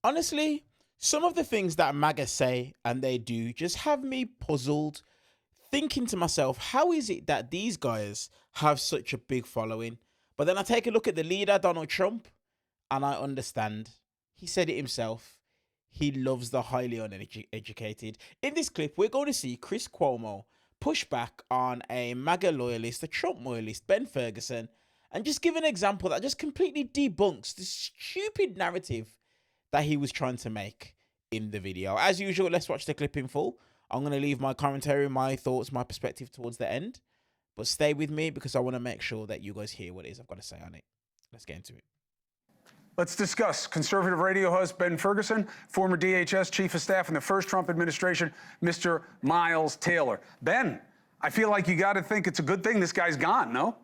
Honestly, some of the things that MAGA say and they do just have me puzzled, thinking to myself, how is it that these guys have such a big following? But then I take a look at the leader, Donald Trump, and I understand. He said it himself. He loves the highly uneducated. In this clip, we're going to see Chris Cuomo push back on a MAGA loyalist, a Trump loyalist, Ben Ferguson, and just give an example that just completely debunks the stupid narrative that he was trying to make in the video. As usual, let's watch the clip in full. I'm going to leave my commentary, my thoughts, my perspective towards the end. But stay with me because I want to make sure that you guys hear what it is I've got to say on it. Let's get into it. Let's discuss conservative radio host Ben Ferguson, former DHS chief of staff in the first Trump administration, Mr. Miles Taylor. Ben, I feel like you got to think it's a good thing this guy's gone, no?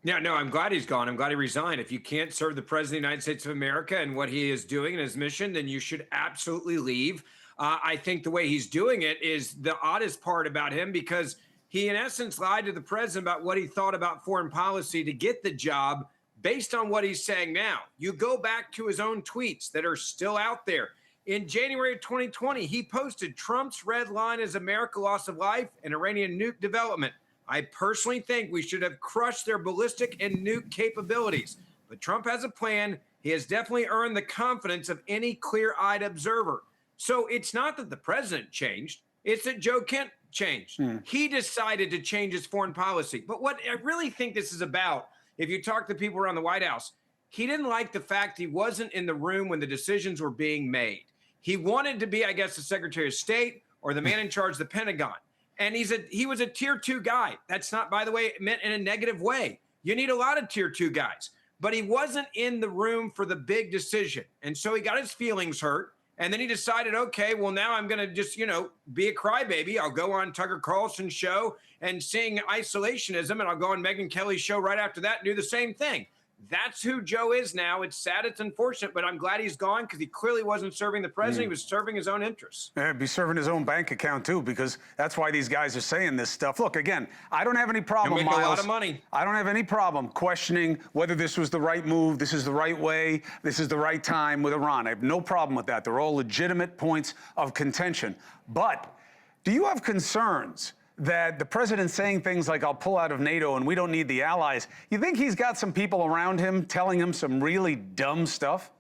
Yeah, no, I'm glad he's gone. I'm glad he resigned. If you can't serve the president of the United States of America and what he is doing in his mission, then you should absolutely leave. I think the way he's doing it is the oddest part about him, because he, in essence, lied to the president about what he thought about foreign policy to get the job based on what he's saying now. You go back to his own tweets that are still out there. In January of 2020, he posted, "Trump's red line is America loss of life and Iranian nuke development. I personally think we should have crushed their ballistic and nuke capabilities. But Trump has a plan. He has definitely earned the confidence of any clear-eyed observer." So it's not that the president changed. It's that Joe Kent changed. He decided to change his foreign policy. But what I really think this is about, if you talk to people around the White House, he didn't like the fact he wasn't in the room when the decisions were being made. He wanted to be, I guess, the Secretary of State or the man in charge of the Pentagon. And he was a tier 2 guy. That's not, by the way, meant in a negative way. You need a lot of tier 2 guys. But he wasn't in the room for the big decision. And so he got his feelings hurt. And then he decided, okay, well, now I'm going to just, be a crybaby. I'll go on Tucker Carlson's show and sing isolationism, and I'll go on Megyn Kelly's show right after that and do the same thing. That's who Joe is now. It's sad, it's unfortunate, but I'm glad he's gone because he clearly wasn't serving the president. He was serving his own interests. Yeah, he'd be serving his own bank account, too, because that's why these guys are saying this stuff. Look, again, I don't have any problem, Miles. a lot of money. I don't have any problem questioning whether this was the right move, this is the right way, this is the right time with Iran. I have no problem with that. They're all legitimate points of contention. But do you have concerns that the president saying things like, "I'll pull out of NATO and we don't need the allies," you think he's got some people around him telling him some really dumb stuff?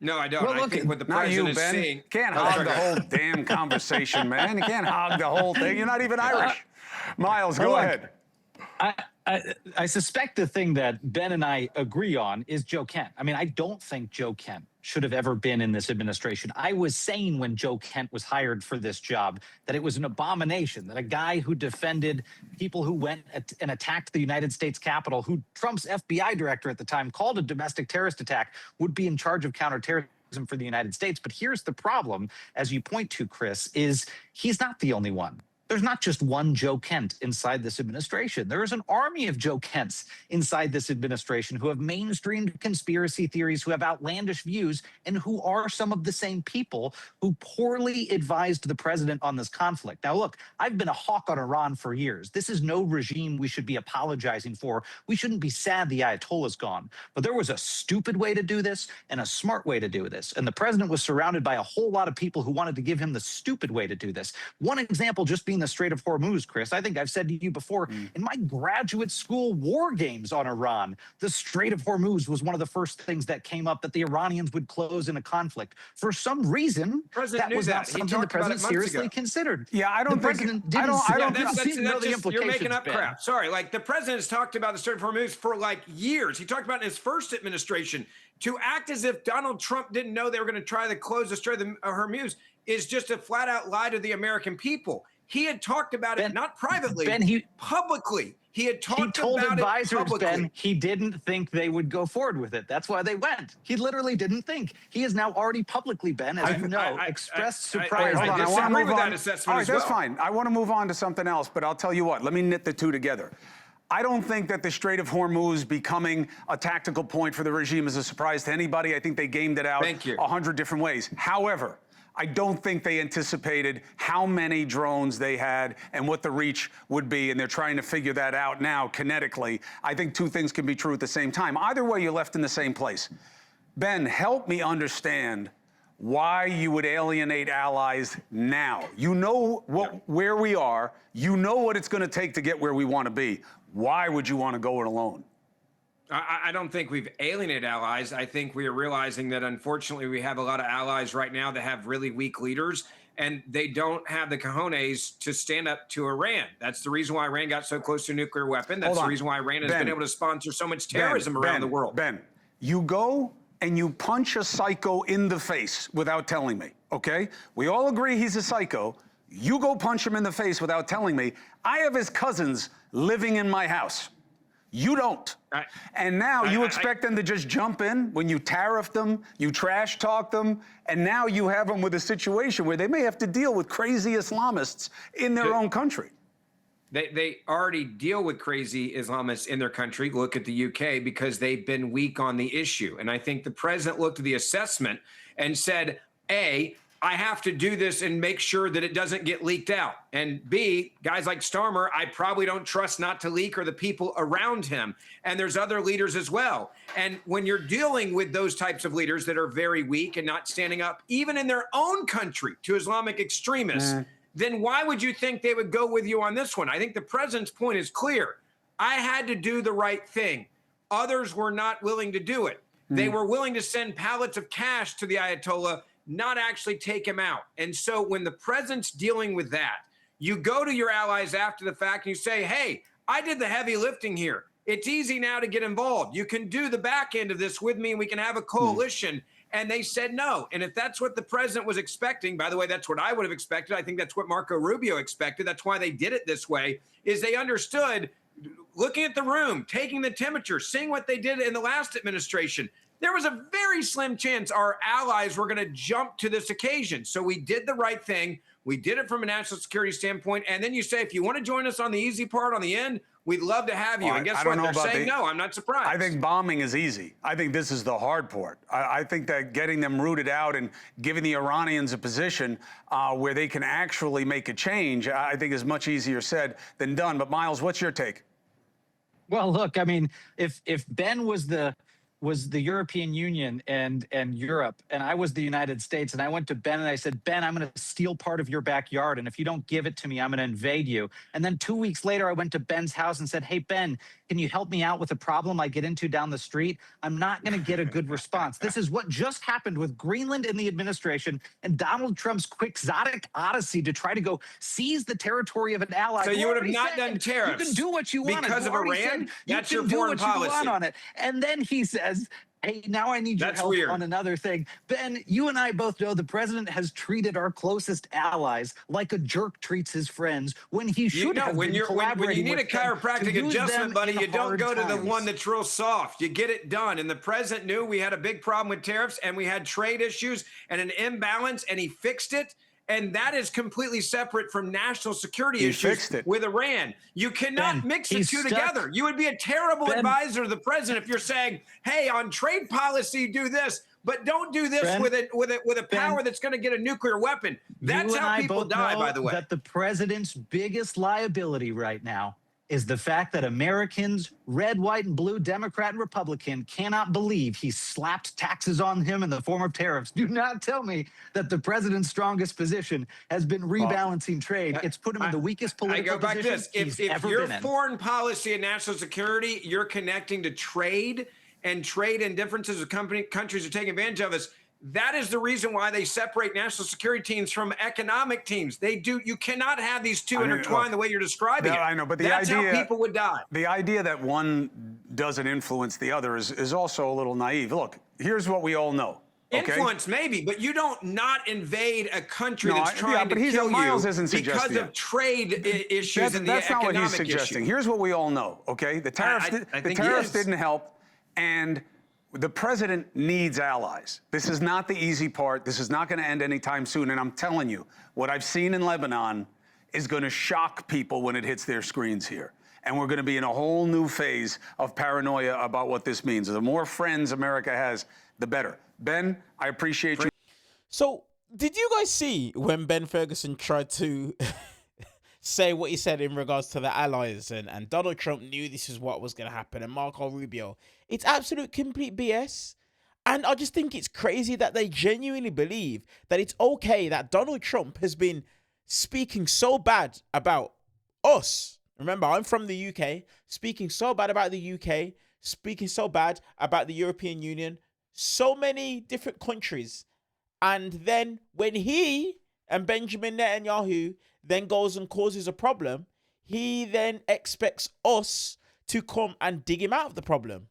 No, I don't. Well, I think what the not president you, is Ben. saying... You can't hog the whole damn conversation, man. You can't hog the whole thing. You're not even Irish. Miles, go ahead. I suspect the thing that Ben and I agree on is Joe Kent. I mean, I don't think Joe Kent should have ever been in this administration. I was saying when Joe Kent was hired for this job that it was an abomination, that a guy who defended people who went and attacked the United States Capitol, who Trump's FBI director at the time called a domestic terrorist attack, would be in charge of counterterrorism for the United States. But here's the problem, as you point to, Chris, is he's not the only one. There's not just one Joe Kent inside this administration. There is an army of Joe Kents inside this administration who have mainstreamed conspiracy theories, who have outlandish views, and who are some of the same people who poorly advised the president on this conflict. Now, look, I've been a hawk on Iran for years. This is no regime we should be apologizing for. We shouldn't be sad the Ayatollah's gone. But there was a stupid way to do this and a smart way to do this. And the president was surrounded by a whole lot of people who wanted to give him the stupid way to do this. One example just being the Strait of Hormuz, Chris. I think I've said to you before, in my graduate school war games on Iran, the Strait of Hormuz was one of the first things that came up, that the Iranians would close in a conflict. For some reason, that was not something the president seriously considered. Yeah, I don't think... You're making up crap. Sorry, like the president has talked about the Strait of Hormuz for like years. He talked about it in his first administration. To act as if Donald Trump didn't know they were going to try to close the Strait of Hormuz is just a flat out lie to the American people. He had talked about it, not privately, publicly. He had talked about it publicly. Ben, he didn't think they would go forward with it. That's why they went. He literally didn't think. He has now already publicly, Ben, as you know, expressed surprise. I disagree with that assessment. All right, that's fine. I want to move on to something else, but I'll tell you what. Let me knit the two together. I don't think that the Strait of Hormuz becoming a tactical point for the regime is a surprise to anybody. I think they gamed it out 100 different ways. However, I don't think they anticipated how many drones they had and what the reach would be, and they're trying to figure that out now kinetically. I think two things can be true at the same time. Either way, you're left in the same place. Ben, help me understand why you would alienate allies now. You know where we are. You know what it's going to take to get where we want to be. Why would you want to go it alone? I don't think we've alienated allies. I think we are realizing that, unfortunately, we have a lot of allies right now that have really weak leaders, and they don't have the cojones to stand up to Iran. That's the reason why Iran got so close to a nuclear weapon. That's the reason why Iran has been able to sponsor so much terrorism around the world. Ben, you go and you punch a psycho in the face without telling me, okay? We all agree he's a psycho. You go punch him in the face without telling me. I have his cousins living in my house. You don't. And now you expect them to just jump in when you tariff them, you trash talk them, and now you have them with a situation where they may have to deal with crazy Islamists in their own country. They already deal with crazy Islamists in their country. Look at the UK, because they've been weak on the issue. And I think the president looked at the assessment and said, A, I have to do this and make sure that it doesn't get leaked out. And B, guys like Starmer, I probably don't trust not to leak, or the people around him. And there's other leaders as well. And when you're dealing with those types of leaders that are very weak and not standing up, even in their own country, to Islamic extremists, then why would you think they would go with you on this one? I think the president's point is clear. I had to do the right thing. Others were not willing to do it. They were willing to send pallets of cash to the Ayatollah, not actually take him out. And so when the president's dealing with that, you go to your allies after the fact and you say, hey, I did the heavy lifting here. It's easy now to get involved. You can do the back end of this with me and we can have a coalition. And they said no. And if that's what the president was expecting, by the way, that's what I would have expected. I think that's what Marco Rubio expected. That's why they did it this way, is they understood, looking at the room, taking the temperature, seeing what they did in the last administration, there was a very slim chance our allies were going to jump to this occasion. So we did the right thing. We did it from a national security standpoint. And then you say, if you want to join us on the easy part, on the end, we'd love to have you. And guess what? They're saying no. I'm not surprised. I think bombing is easy. I think this is the hard part. I think that getting them rooted out and giving the Iranians a position where they can actually make a change, I think is much easier said than done. But Miles, what's your take? Well, look, I mean, if Ben was the European Union and Europe, and I was the United States, and I went to Ben and I said, Ben, I'm going to steal part of your backyard, and if you don't give it to me, I'm going to invade you. And then 2 weeks later, I went to Ben's house and said, hey, Ben, can you help me out with a problem I get into down the street? I'm not going to get a good response. This is what just happened with Greenland in the administration and Donald Trump's quixotic odyssey to try to go seize the territory of an ally. So you would have not done tariffs. You can do what you want. Because of Iran? That's your foreign policy. On it. And then he says, hey, now I need your help on another thing. Ben, you and I both know the president has treated our closest allies like a jerk treats his friends when he should have been collaborating. When you need a chiropractic adjustment, buddy, you don't go to the one that's real soft. You get it done. And the president knew we had a big problem with tariffs and we had trade issues and an imbalance, and he fixed it. And that is completely separate from national security issues with Iran. You cannot mix the two together. You would be a terrible advisor to the president if you're saying, hey, on trade policy, do this, but don't do this with a power that's going to get a nuclear weapon. That's how people die, by the way. That the president's biggest liability right now is the fact that Americans, red, white, and blue, Democrat and Republican, cannot believe he slapped taxes on him in the form of tariffs. Do not tell me that the president's strongest position has been rebalancing trade. It's put him in the weakest political position he's ever been in. If your foreign policy and national security, you're connecting to trade and differences of countries are taking advantage of us, that is the reason why they separate national security teams from economic teams. You cannot have these two intertwined the way you're describing it. I know, but that's how people would die. The idea that one doesn't influence the other is also a little naive. Look, here's what we all know. Okay? Influence maybe, but you don't not invade a country that's trying to kill Miles you isn't because of trade issues and the that's not economic what he's suggesting. Here's what we all know, okay? The tariffs didn't help, and the president needs allies. This is not the easy part. This is not going to end anytime soon. And I'm telling you, what I've seen in Lebanon is going to shock people when it hits their screens here. And we're going to be in a whole new phase of paranoia about what this means. The more friends America has, the better. Ben, I appreciate you. So, did you guys see when Ben Ferguson tried to say what he said in regards to the allies, and Donald Trump knew this is what was going to happen, and Marco Rubio? It's absolute complete BS. And I just think it's crazy that they genuinely believe that it's okay that Donald Trump has been speaking so bad about us. Remember, I'm from the UK, speaking so bad about the UK, speaking so bad about the European Union, so many different countries. And then when he and Benjamin Netanyahu then goes and causes a problem, he then expects us to come and dig him out of the problem.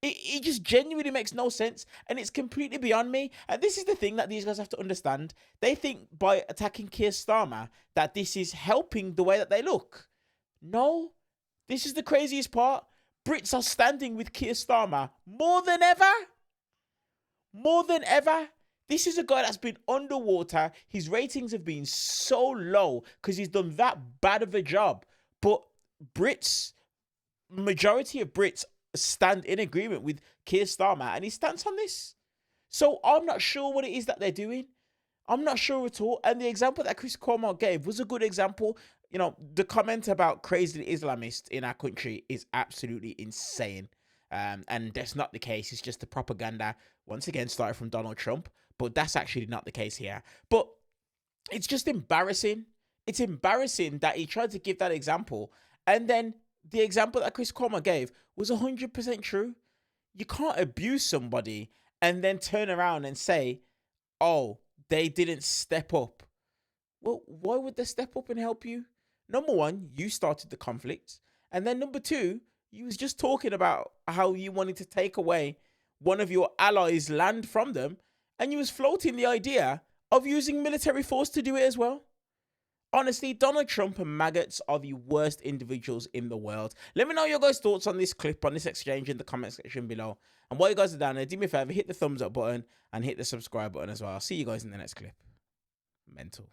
It just genuinely makes no sense, and it's completely beyond me. And this is the thing that these guys have to understand. They think by attacking Keir Starmer that this is helping the way that they look. No, this is the craziest part. Brits are standing with Keir Starmer more than ever. More than ever. This is a guy that's been underwater. His ratings have been so low because he's done that bad of a job. But majority of Brits stand in agreement with Keir Starmer and he stands on this. So I'm not sure what it is that they're doing. I'm not sure at all. And the example that Chris Cuomo gave was a good example. You know, the comment about crazy Islamists in our country is absolutely insane. And that's not the case. It's just the propaganda, once again, started from Donald Trump. But that's actually not the case here. But it's just embarrassing. It's embarrassing that he tried to give that example. And then the example that Chris Cuomo gave was 100% true. You can't abuse somebody and then turn around and say, oh, they didn't step up. Well, why would they step up and help you? Number one, you started the conflict. And then number two, you was just talking about how you wanted to take away one of your allies' land from them. And you was floating the idea of using military force to do it as well. Honestly, Donald Trump and maggots are the worst individuals in the world. Let me know your guys' thoughts on this clip, on this exchange in the comment section below. And while you guys are down there, do me a favor, hit the thumbs up button and hit the subscribe button as well. I'll see you guys in the next clip. Mental.